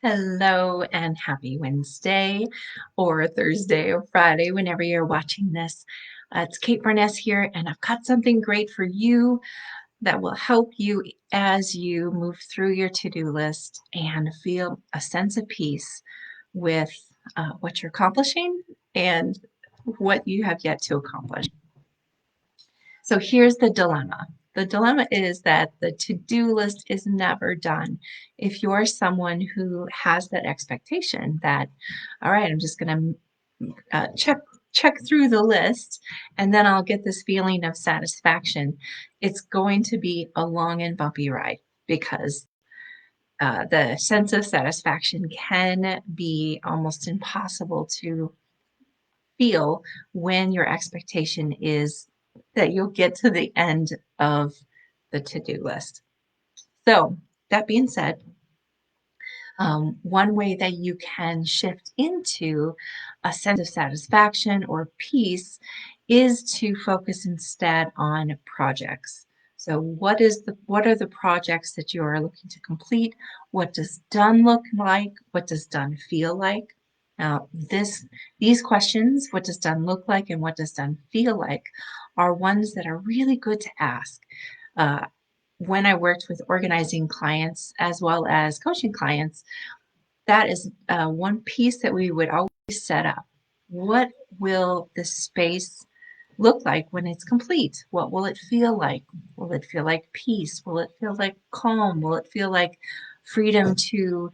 Hello and happy Wednesday or Thursday or Friday, whenever you're watching this. It's Kate Varness here, and I've got something great for you that will help you as you move through your to-do list and feel a sense of peace with what you're accomplishing and what you have yet to accomplish. So here's the dilemma. The dilemma is that the to-do list is never done. If you're someone who has that expectation that, all right, I'm just going to check through the list and then I'll get this feeling of satisfaction, it's going to be a long and bumpy ride because the sense of satisfaction can be almost impossible to feel when your expectation is that you'll get to the end of the to-do list. So that being said, one way that you can shift into a sense of satisfaction or peace is to focus instead on projects. So what are the projects that you are looking to complete? What does done look like? What does done feel like? Now, these questions, what does done look like and what does done feel like, are ones that are really good to ask. When I worked with organizing clients as well as coaching clients, that is one piece that we would always set up. What will the space look like when it's complete? What will it feel like? Will it feel like peace? Will it feel like calm? Will it feel like freedom to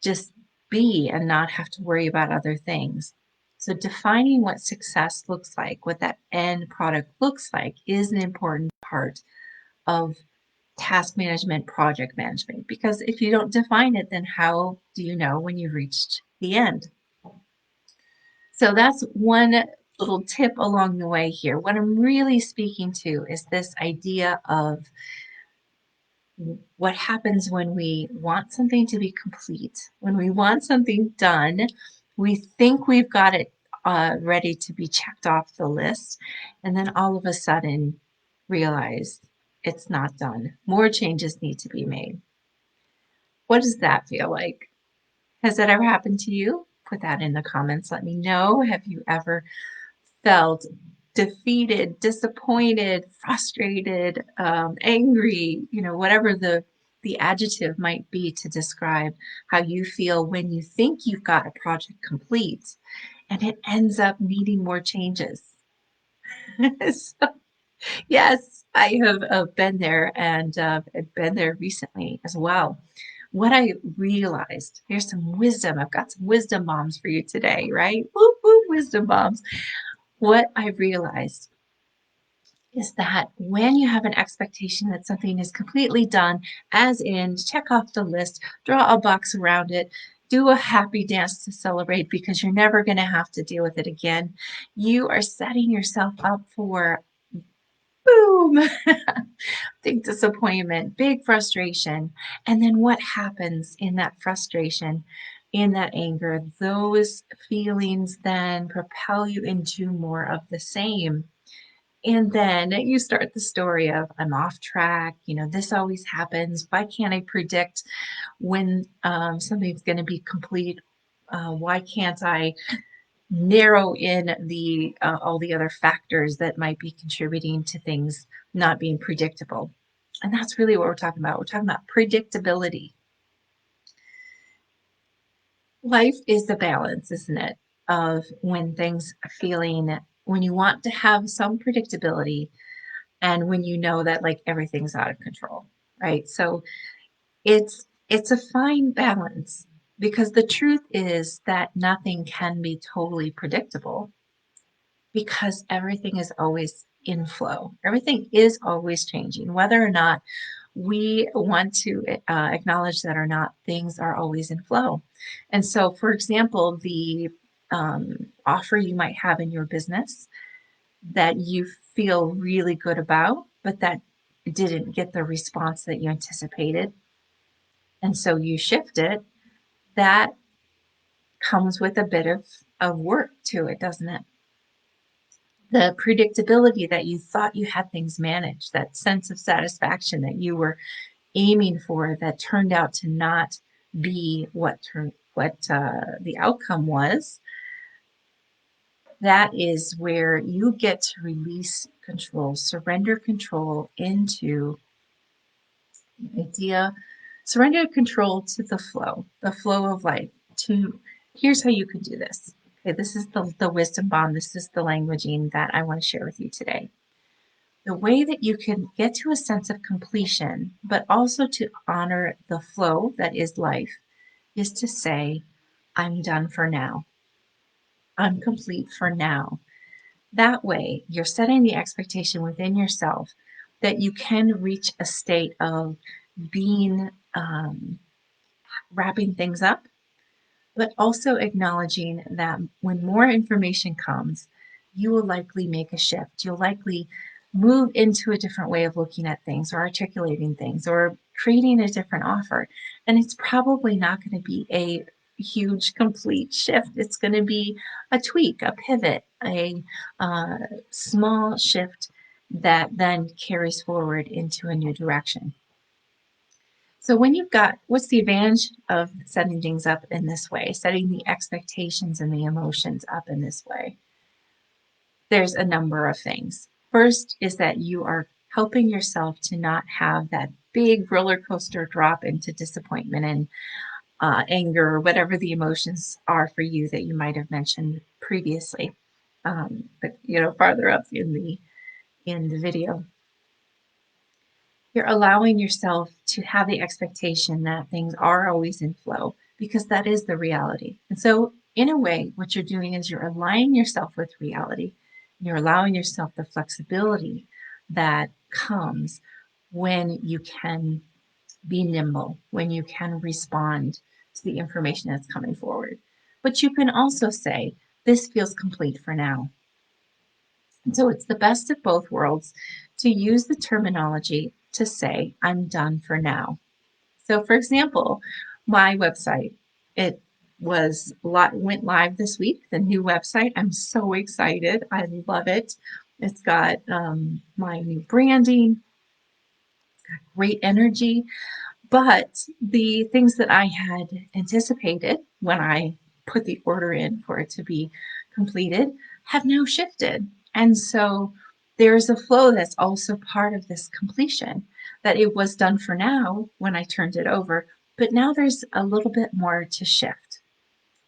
just be and not have to worry about other things? So defining what success looks like, what that end product looks like, is an important part of task management, project management, because if you don't define it, then how do you know when you've reached the end? So that's one little tip along the way here. What I'm really speaking to is this idea of what happens when we want something to be complete, when we want something done, we think we've got it ready to be checked off the list, and then all of a sudden realize it's not done. More changes need to be made. What does that feel like? Has that ever happened to you? Put that in the comments. Let me know. Have you ever felt defeated, disappointed, frustrated, angry, whatever the adjective might be to describe how you feel when you think you've got a project complete and it ends up needing more changes. So, yes, I have been there and been there recently as well. What I realized, here's some wisdom. I've got some wisdom bombs for you today, right? Whoop, whoop, wisdom bombs. What I realized is that when you have an expectation that something is completely done, as in check off the list, draw a box around it, do a happy dance to celebrate because you're never going to have to deal with it again, you are setting yourself up for boom, big disappointment, big frustration. And then what happens in that frustration, in that anger? Those feelings then propel you into more of the same. And then you start the story of, I'm off track. This always happens. Why can't I predict when something's going to be complete? Why can't I narrow in the all the other factors that might be contributing to things not being predictable? And that's really what we're talking about. We're talking about predictability. Life is the balance, isn't it? Of when things are feeling, when you want to have some predictability and when you know that like everything's out of control, right? So it's a fine balance because the truth is that nothing can be totally predictable because everything is always in flow. Everything is always changing, whether or not we want to acknowledge that or not, things are always in flow. And so, for example, the offer you might have in your business that you feel really good about, but that didn't get the response that you anticipated. And so you shift it, that comes with a bit of work to it, doesn't it? The predictability that you thought you had things managed, that sense of satisfaction that you were aiming for that turned out to not be what the outcome was, that is where you get to release control, surrender control into the idea, surrender control to the flow of life. To Here's how you could do this. Okay, this is the wisdom bomb. This is the languaging that I want to share with you today. The way that you can get to a sense of completion, but also to honor the flow that is life, is to say, I'm done for now. I'm complete for now. That way, you're setting the expectation within yourself that you can reach a state of being wrapping things up, but also acknowledging that when more information comes, you will likely make a shift. You'll likely move into a different way of looking at things or articulating things or creating a different offer. And it's probably not going to be a huge, complete shift. It's going to be a tweak, a pivot, a uh, small shift that then carries forward into a new direction. So when you've got, what's the advantage of setting things up in this way, setting the expectations and the emotions up in this way? There's a number of things. First is that you are helping yourself to not have that big roller coaster drop into disappointment and anger, or whatever the emotions are for you that you might have mentioned previously, but farther up in the video. You're allowing yourself to have the expectation that things are always in flow because that is the reality. And so, in a way, what you're doing is you're aligning yourself with reality. You're allowing yourself the flexibility that comes when you can be nimble, when you can respond to the information that's coming forward. But you can also say, this feels complete for now. And so it's the best of both worlds to use the terminology to say, I'm done for now. So, for example, my website, it went live this week, the new website. I'm so excited. I love it. It's got my new branding, great energy. But the things that I had anticipated when I put the order in for it to be completed have now shifted. And so there's a flow that's also part of this completion, that it was done for now when I turned it over, but now there's a little bit more to shift.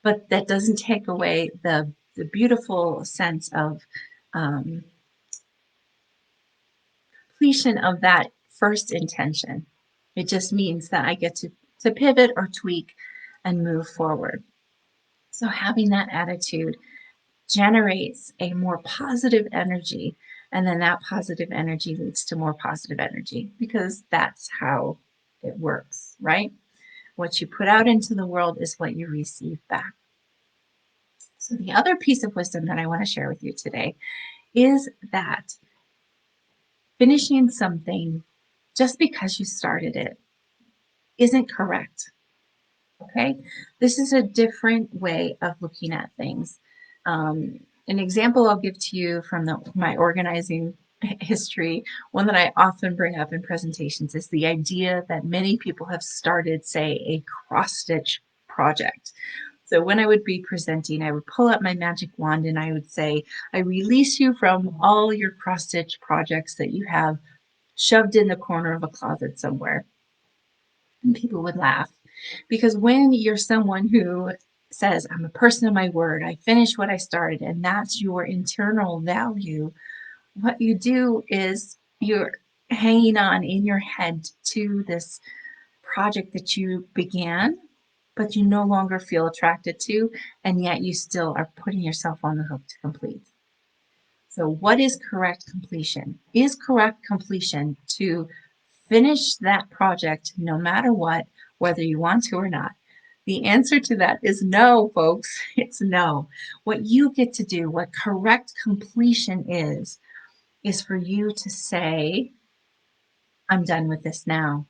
But that doesn't take away the beautiful sense of um, completion of that first intention. It just means that I get to pivot or tweak and move forward. So having that attitude generates a more positive energy, and then that positive energy leads to more positive energy because that's how it works, right? What you put out into the world is what you receive back. So the other piece of wisdom that I want to share with you today is that finishing something just because you started it isn't correct. Okay, this is a different way of looking at things. An example I'll give to you from my organizing history, one that I often bring up in presentations, is the idea that many people have started, say, a cross stitch project. So when I would be presenting, I would pull out my magic wand and I would say, I release you from all your cross stitch projects that you have shoved in the corner of a closet somewhere. And people would laugh because when you're someone who says, I'm a person of my word, I finish what I started, and that's your internal value, what you do is you're hanging on in your head to this project that you began, but you no longer feel attracted to, and yet you still are putting yourself on the hook to complete. So, what is correct completion? Is correct completion to finish that project no matter what, whether you want to or not? The answer to that is no, folks. It's no. What you get to do, what correct completion is for you to say, I'm done with this now.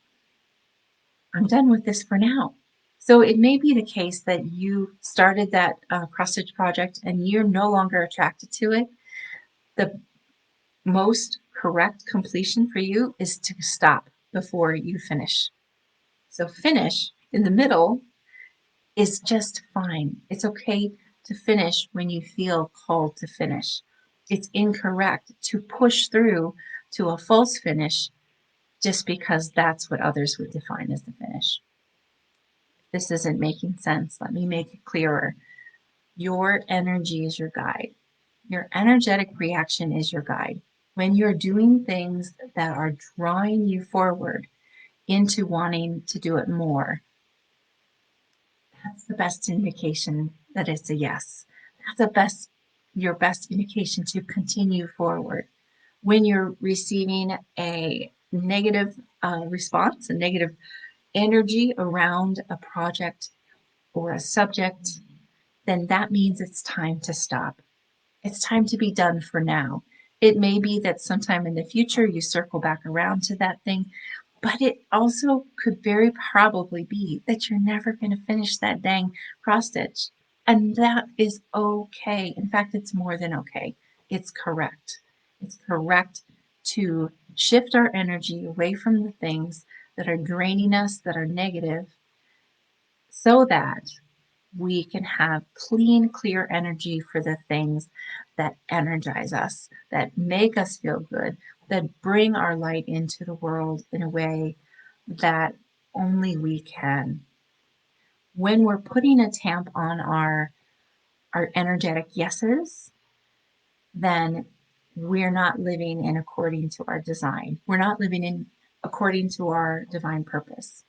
I'm done with this for now. So it may be the case that you started that cross stitch project and you're no longer attracted to it. The most correct completion for you is to stop before you finish. So finish in the middle is just fine. It's okay to finish when you feel called to finish. It's incorrect to push through to a false finish just because that's what others would define as the finish. This isn't making sense. Let me make it clearer. Your energy is your guide. Your energetic reaction is your guide. When you're doing things that are drawing you forward into wanting to do it more, that's the best indication that it's a yes. That's your best indication to continue forward. When you're receiving a negative response, a negative energy around a project or a subject, then that means it's time to stop. It's time to be done for now. It may be that sometime in the future you circle back around to that thing, but it also could very probably be that you're never going to finish that dang cross stitch. And that is okay. In fact, it's more than okay. It's correct. It's correct to shift our energy away from the things that are draining us, that are negative, so that we can have clean, clear energy for the things that energize us, that make us feel good, that bring our light into the world in a way that only we can. When we're putting a tamp on our energetic yeses, then we're not living in according to our design. We're not living in according to our divine purpose.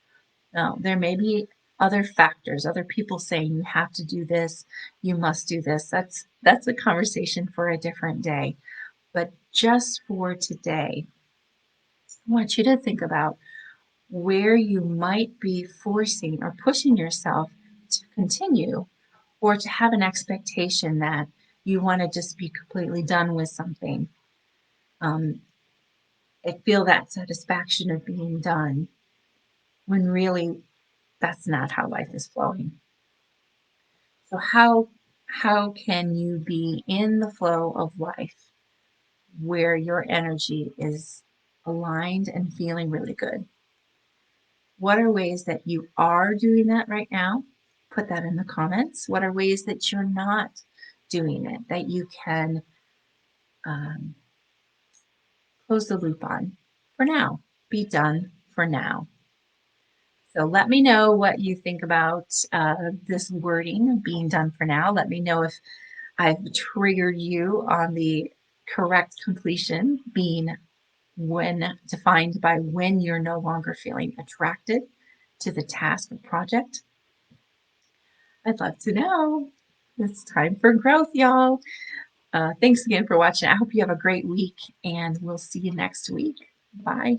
No, there may be other factors, other people saying you have to do this, you must do this. That's a conversation for a different day. But just for today, I want you to think about where you might be forcing or pushing yourself to continue or to have an expectation that you want to just be completely done with something. Um, I feel that satisfaction of being done when really that's not how life is flowing. So how can you be in the flow of life where your energy is aligned and feeling really good? What are ways that you are doing that right now? Put that in the comments. What are ways that you're not doing it that you can um, close the loop on for now? Be done for now. So let me know what you think about this wording, being done for now. Let me know if I've triggered you on the correct completion being when defined by when you're no longer feeling attracted to the task or project. I'd love to know. It's time for growth, y'all. Thanks again for watching. I hope you have a great week, and we'll see you next week. Bye.